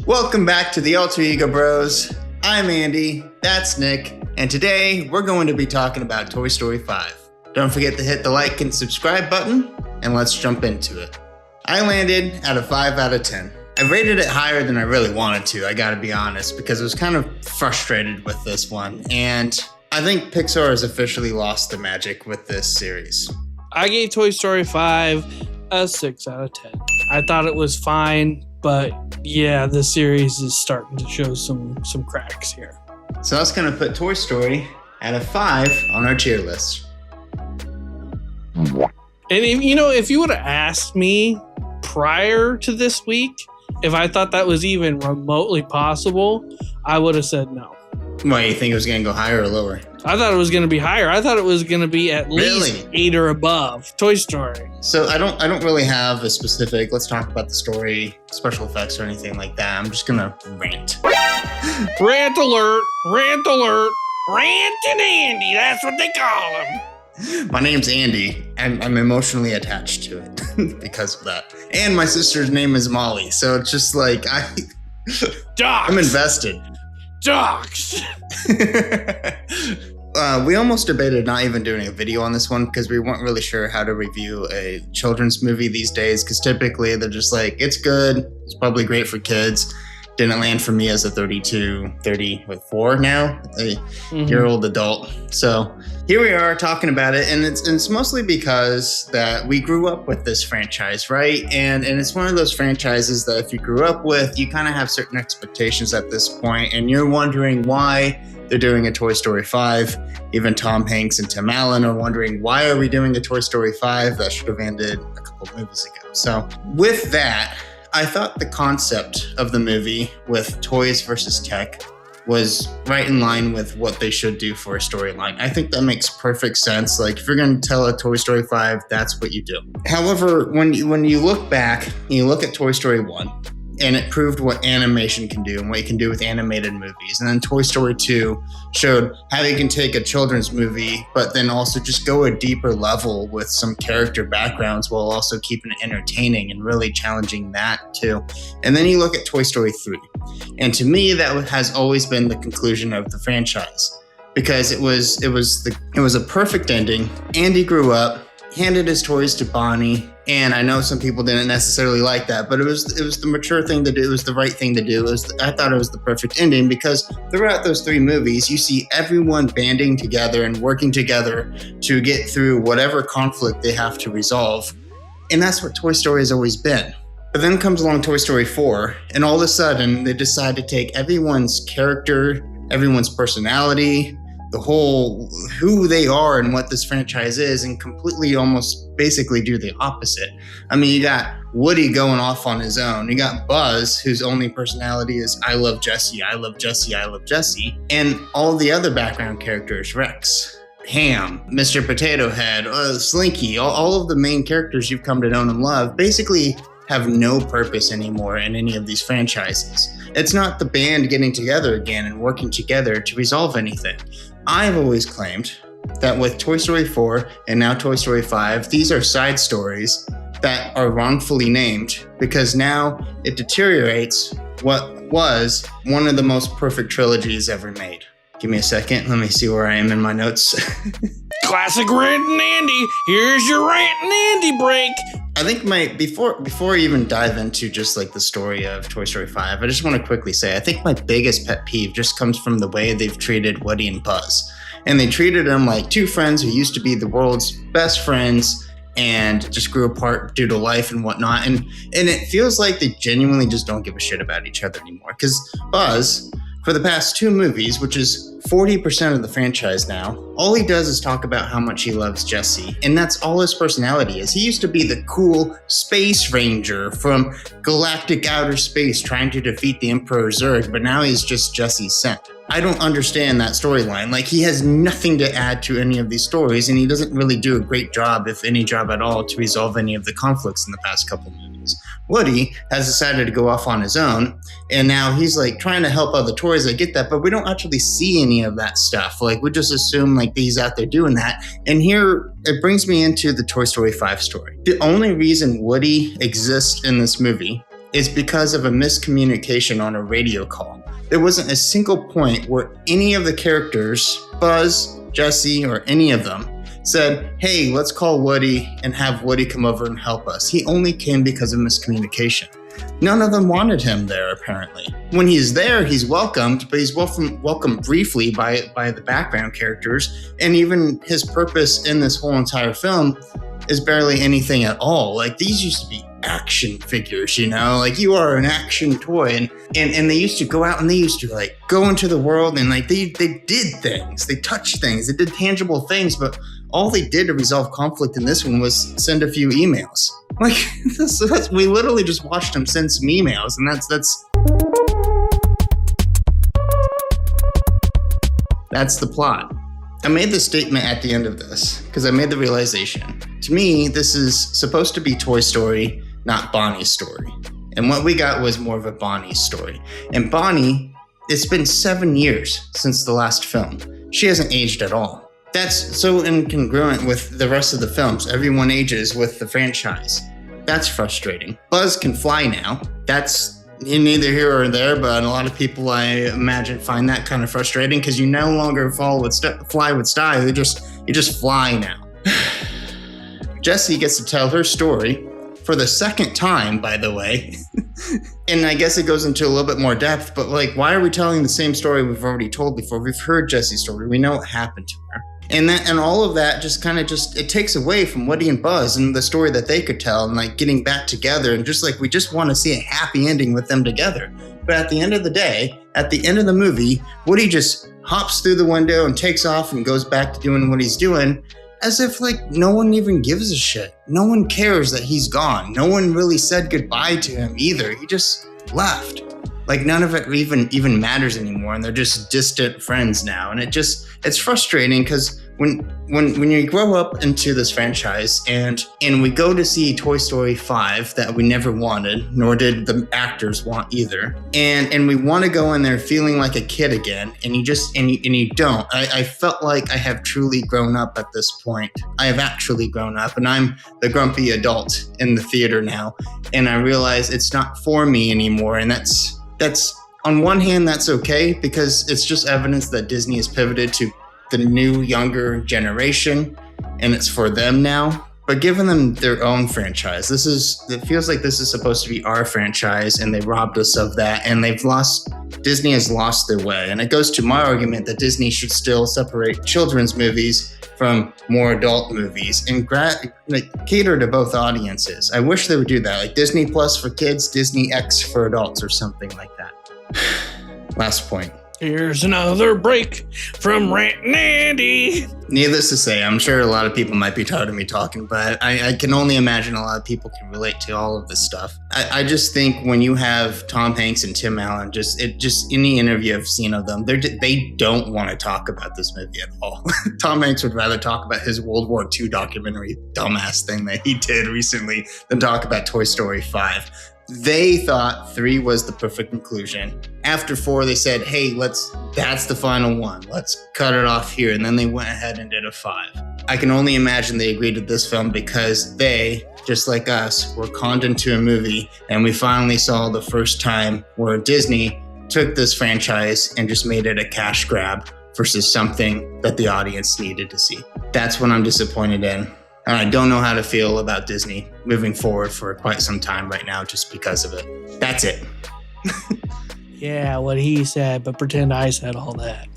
Welcome back to the Alter Ego Bros. I'm Andy, that's Nick, and today we're going to be talking about Toy Story 5. Don't forget to hit the like and subscribe button, and let's jump into it. I landed at a 5 out of 10. I rated it higher than I really wanted to, I gotta be honest, because I was kind of frustrated with this one, and I think Pixar has officially lost the magic with this series. I gave Toy Story 5 a 6 out of 10. I thought it was fine, but yeah, the series is starting to show some cracks here. So that's going to put Toy Story at a 5 on our tier list. And if you would have asked me prior to this week, if I thought that was even remotely possible, I would have said no. Why, you think it was going to go higher or lower? I thought it was going to be higher. I thought it was going to be at least 8 or above. Toy Story. So I don't really have a specific, let's talk about the story, special effects, or anything like that. I'm just going to rant. Rant alert, rant alert, Rant and Andy. That's what they call him. My name's Andy, and I'm emotionally attached to it because of that. And my sister's name is Molly, so it's just like, I'm invested. Docs. We almost debated not even doing a video on this one because we weren't really sure how to review a children's movie these days, because typically they're just like, it's good, it's probably great for kids. Didn't land for me as a 34 now, a year-old adult. So here we are talking about it, and it's mostly because that we grew up with this franchise, right? And it's one of those franchises that if you grew up with, you kind of have certain expectations at this point, and you're wondering why they're doing a Toy Story 5. Even Tom Hanks and Tim Allen are wondering, why are we doing a Toy Story 5? That should have ended a couple of movies ago. So with that, I thought the concept of the movie with toys versus tech was right in line with what they should do for a storyline. I think that makes perfect sense. Like, if you're going to tell a Toy Story 5, that's what you do. However, when you look back, you look at Toy Story 1, and it proved what animation can do and what you can do with animated movies. And then Toy Story 2 showed how you can take a children's movie, but then also just go a deeper level with some character backgrounds while also keeping it entertaining and really challenging that too. And then you look at Toy Story 3. And to me, that has always been the conclusion of the franchise, because it was a perfect ending. Andy grew up, handed his toys to Bonnie, and I know some people didn't necessarily like that, but it was the mature thing to do. It was the right thing to do. I thought it was the perfect ending, because throughout those 3 movies, you see everyone banding together and working together to get through whatever conflict they have to resolve. And that's what Toy Story has always been. But then comes along Toy Story 4, and all of a sudden, they decide to take everyone's character, everyone's personality, the whole who they are and what this franchise is, and completely almost basically do the opposite. I mean, you got Woody going off on his own. You got Buzz, whose only personality is I love Jessie, I love Jessie, I love Jessie. And all the other background characters, Rex, Ham, Mr. Potato Head, Slinky, all of the main characters you've come to know and love basically have no purpose anymore in any of these franchises. It's not the band getting together again and working together to resolve anything. I've always claimed that with Toy Story 4 and now Toy Story 5, these are side stories that are wrongfully named, because now it deteriorates what was one of the most perfect trilogies ever made. Give me a second. Let me see where I am in my notes. Classic Rant and Andy. Here's your Rant and Andy break. I think before I even dive into just like the story of Toy Story 5, I just want to quickly say, I think my biggest pet peeve just comes from the way they've treated Woody and Buzz. And they treated them like 2 friends who used to be the world's best friends and just grew apart due to life and whatnot. And it feels like they genuinely just don't give a shit about each other anymore. Because Buzz, for the past 2 movies, which is 40% of the franchise now, all he does is talk about how much he loves Jessie, and that's all his personality is. He used to be the cool space ranger from galactic outer space trying to defeat the Emperor Zurg, but now he's just Jessie's scent. I don't understand that storyline. Like, he has nothing to add to any of these stories, and he doesn't really do a great job, if any job at all, to resolve any of the conflicts in the past couple movies. Woody has decided to go off on his own, and now he's like trying to help other toys. I get that, but we don't actually see any of that stuff. Like, we just assume like he's out there doing that. And here it brings me into the Toy Story 5 story. The only reason Woody exists in this movie is because of a miscommunication on a radio call. There wasn't a single point where any of the characters, Buzz, Jesse, or any of them, said, hey, let's call Woody and have Woody come over and help us. He only came because of miscommunication. None of them wanted him there, apparently. When he's there, he's welcomed, but he's welcomed briefly by the background characters. And even his purpose in this whole entire film is barely anything at all. Like, these used to be action figures, you know? Like, you are an action toy. And they used to go out and they used to, like, go into the world and, like, they did things. They touched things. They did tangible things, but all they did to resolve conflict in this one was send a few emails. Like, we literally just watched them send some emails, and that's the plot. I made the statement at the end of this because I made the realization. To me, this is supposed to be Toy Story, not Bonnie's story. And what we got was more of a Bonnie story. And Bonnie, it's been 7 years since the last film. She hasn't aged at all. That's so incongruent with the rest of the films. Everyone ages with the franchise. That's frustrating. Buzz can fly now. That's neither here or there, but a lot of people, I imagine, find that kind of frustrating because you no longer fly with style. You just fly now. Jessie gets to tell her story for the second time, by the way. And I guess it goes into a little bit more depth, but like, why are we telling the same story we've already told before? We've heard Jessie's story. We know what happened to her. And all of that just kind of it takes away from Woody and Buzz and the story that they could tell and like getting back together. And just like, we just want to see a happy ending with them together. But at the end of the day, at the end of the movie, Woody just hops through the window and takes off and goes back to doing what he's doing as if like no one even gives a shit. No one cares that he's gone. No one really said goodbye to him either. He just left. Like none of it even matters anymore, and they're just distant friends now. And it's frustrating because when you grow up into this franchise and we go to see Toy Story 5 that we never wanted, nor did the actors want either, and we want to go in there feeling like a kid again, and you don't. I felt like I have truly grown up at this point. I have actually grown up, and I'm the grumpy adult in the theater now, and I realize it's not for me anymore, and that's on one hand, that's okay because it's just evidence that Disney has pivoted to the new, younger generation and it's for them now. But giving them their own franchise, it feels like this is supposed to be our franchise and they robbed us of that, and Disney has lost their way. And it goes to my argument that Disney should still separate children's movies from more adult movies and cater to both audiences. I wish they would do that, like Disney Plus for kids, Disney X for adults, or something like that. Last point. Here's another break from Rant and Andy. Needless to say, I'm sure a lot of people might be tired of me talking, but I can only imagine a lot of people can relate to all of this stuff. I just think when you have Tom Hanks and Tim Allen, just any interview I've seen of them, they don't want to talk about this movie at all. Tom Hanks would rather talk about his World War II documentary dumbass thing that he did recently than talk about Toy Story 5. They thought 3 was the perfect conclusion. After 4, they said, hey, that's the final one. Let's cut it off here. And then they went ahead and did a 5. I can only imagine they agreed to this film because they, just like us, were conned into a movie. And we finally saw the first time where Disney took this franchise and just made it a cash grab versus something that the audience needed to see. That's what I'm disappointed in. And I don't know how to feel about Disney moving forward for quite some time right now just because of it. That's it. Yeah, what he said, but pretend I said all that.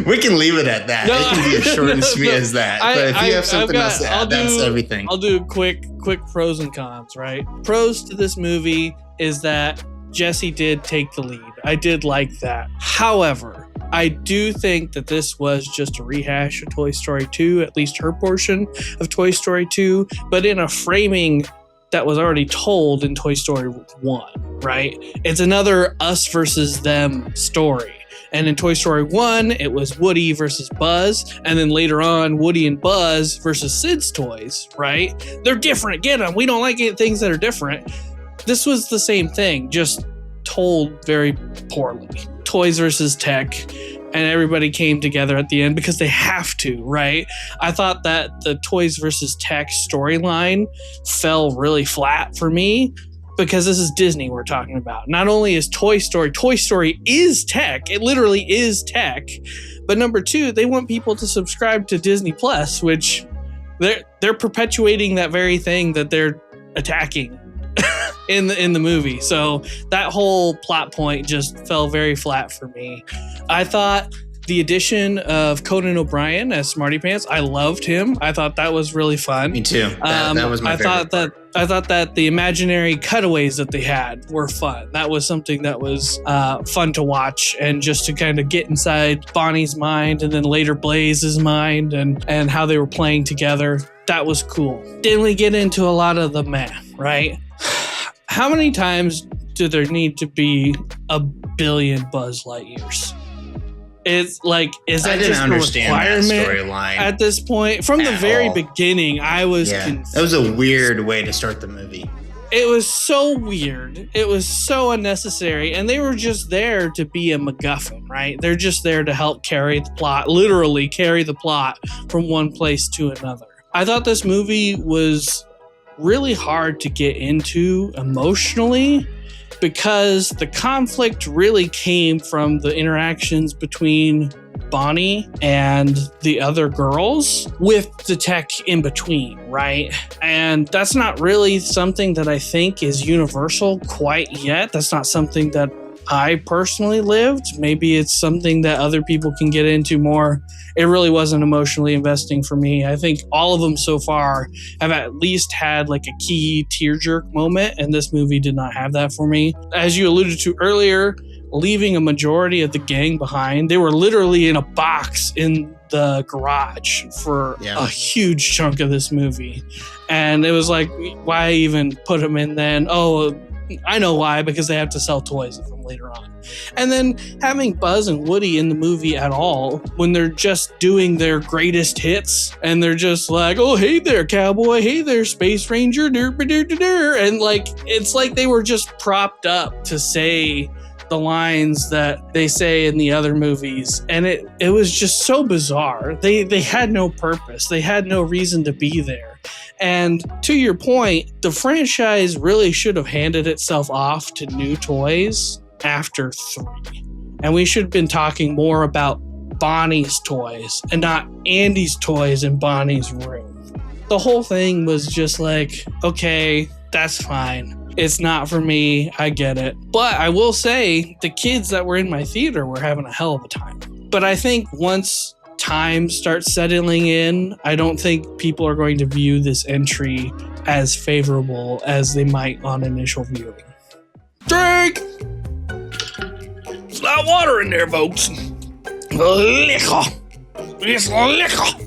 We can leave it at that. It can be as short and sweet as that. But if you have something else to add, that's everything. I'll do quick pros and cons, right? Pros to this movie is that Jessie did take the lead. I did like that. However, I do think that this was just a rehash of Toy Story 2, at least her portion of Toy Story 2, but in a framing that was already told in Toy Story 1, right? It's another us versus them story. And in Toy Story 1, it was Woody versus Buzz. And then later on, Woody and Buzz versus Sid's toys, right? They're different. Get them. We don't like things that are different. This was the same thing, just told very poorly. Toys versus tech, and everybody came together at the end because they have to, right? I thought that the toys versus tech storyline fell really flat for me. because this is Disney we're talking about. Not only is Toy Story is tech. It literally is tech. But number two, they want people to subscribe to Disney Plus, which they're perpetuating that very thing that they're attacking in the movie. So that whole plot point just fell very flat for me. I thought the addition of Conan O'Brien as Smarty Pants, I loved him. I thought that was really fun. Me too. That was my favorite part. I thought that the imaginary cutaways that they had were fun. That was something that was fun to watch, and just to kind of get inside Bonnie's mind and then later Blaze's mind and how they were playing together. That was cool. Didn't we get into a lot of the math, right? How many times do there need to be a billion Buzz Lightyears? It's like, is that just a requirement storyline at this point? From the very beginning, I was confused. That was a weird way to start the movie. It was so weird. It was so unnecessary. And they were just there to be a MacGuffin, right? They're just there to help carry the plot, literally carry the plot from one place to another. I thought this movie was really hard to get into emotionally, because the conflict really came from the interactions between Bonnie and the other girls with the tech in between, right? And that's not really something that I think is universal quite yet. That's not something that I personally lived. Maybe it's something that other people can get into more. It really wasn't emotionally investing for me. I think all of them so far have at least had like a key tearjerk moment, and this movie did not have that for me. As you alluded to earlier, leaving a majority of the gang behind. They were literally in a box in the garage for a huge chunk of this movie. And it was like, why even put them in then? Oh, I know why, because they have to sell toys of them later on. And then having Buzz and Woody in the movie at all, when they're just doing their greatest hits, and they're just like, oh, hey there, cowboy, hey there, space ranger, and like, it's like they were just propped up to say the lines that they say in the other movies. And it was just so bizarre. They had no purpose. They had no reason to be there. And to your point, the franchise really should have handed itself off to new toys after 3. And we should have been talking more about Bonnie's toys and not Andy's toys in Bonnie's room. The whole thing was just like, okay, that's fine. It's not for me. I get it. But I will say the kids that were in my theater were having a hell of a time. But I think once time starts settling in, I don't think people are going to view this entry as favorable as they might on initial viewing. Drink! It's not water in there, folks. Liquor. It's liquor.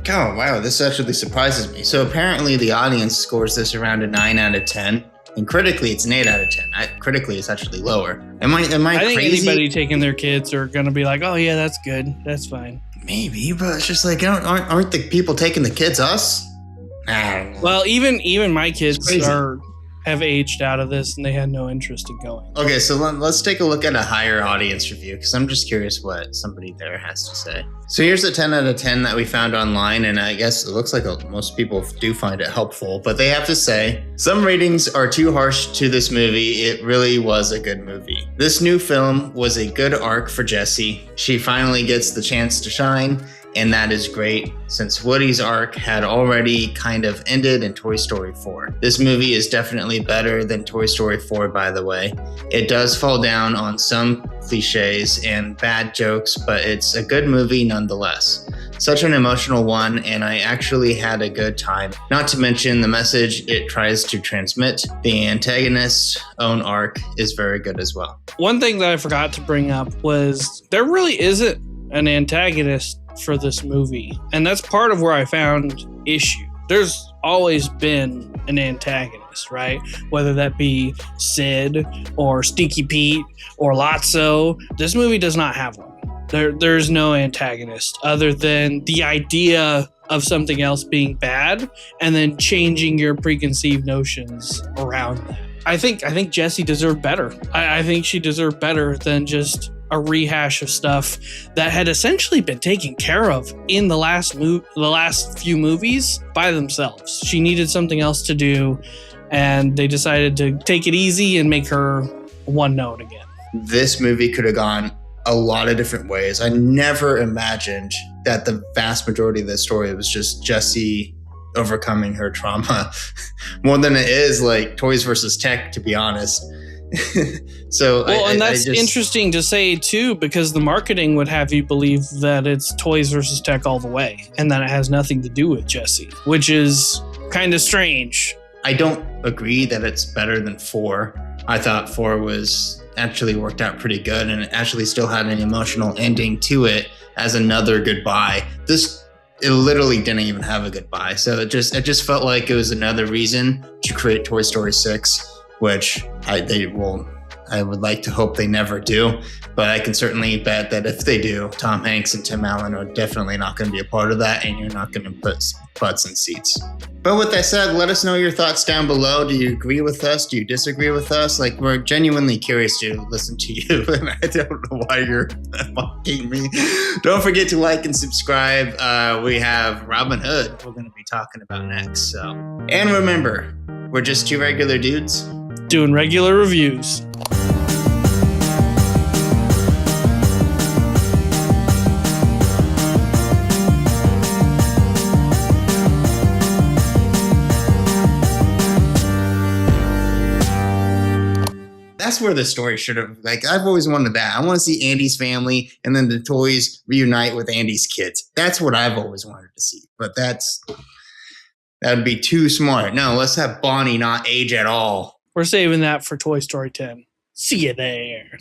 Oh, wow, this actually surprises me. So apparently the audience scores this around a 9 out of 10. And critically, it's an 8 out of 10. Critically, it's actually lower. Am I think crazy? Anybody taking their kids are going to be like, oh, yeah, that's good. That's fine. Maybe, but it's just like, aren't the people taking the kids us? I don't know. Well, even my kids have aged out of this, and they had no interest in going. Okay, so let's take a look at a higher audience review, because I'm just curious what somebody there has to say. So here's a 10 out of 10 that we found online, and I guess it looks like most people do find it helpful, but they have to say, some ratings are too harsh to this movie. It really was a good movie. This new film was a good arc for Jessie. She finally gets the chance to shine, and that is great, since Woody's arc had already kind of ended in Toy Story 4. This movie is definitely better than Toy Story 4, by the way. It does fall down on some cliches and bad jokes, but it's a good movie nonetheless. Such an emotional one, and I actually had a good time. Not to mention the message it tries to transmit. The antagonist's own arc is very good as well. One thing that I forgot to bring up was there really isn't an antagonist for this movie, and that's part of where I found issue. There's always been an antagonist, right? Whether that be Sid or Stinky Pete or Lotso. This movie does not have one. There's no antagonist other than the idea of something else being bad and then changing your preconceived notions around that. I think Jessie deserved better. I think she deserved better than just a rehash of stuff that had essentially been taken care of in the last few movies by themselves. She needed something else to do, and they decided to take it easy and make her one note again. This movie could have gone a lot of different ways. I never imagined that the vast majority of the story was just Jessie overcoming her trauma more than it is like Toys versus Tech, to be honest. So and that's interesting to say too, because the marketing would have you believe that it's Toys versus Tech all the way, and that it has nothing to do with Jessie, which is kind of strange. I don't agree that it's better than 4. I thought 4 was actually worked out pretty good, and it actually still had an emotional ending to it as another goodbye. It literally didn't even have a goodbye, so it just felt like it was another reason to create Toy Story 6, which I would like to hope they never do, but I can certainly bet that if they do, Tom Hanks and Tim Allen are definitely not going to be a part of that, and you're not going to put butts in seats. But with that said, let us know your thoughts down below. Do you agree with us? Do you disagree with us? Like, we're genuinely curious to listen to you, and I don't know why you're mocking me. Don't forget to like and subscribe. We have Robin Hood we're going to be talking about next. So, and remember, we're just 2 regular dudes doing regular reviews. That's where the story should have, like, I've always wanted that. I want to see Andy's family and then the toys reunite with Andy's kids. That's what I've always wanted to see. But that would be too smart. No, let's have Bonnie not age at all. We're saving that for Toy Story 10. See you there.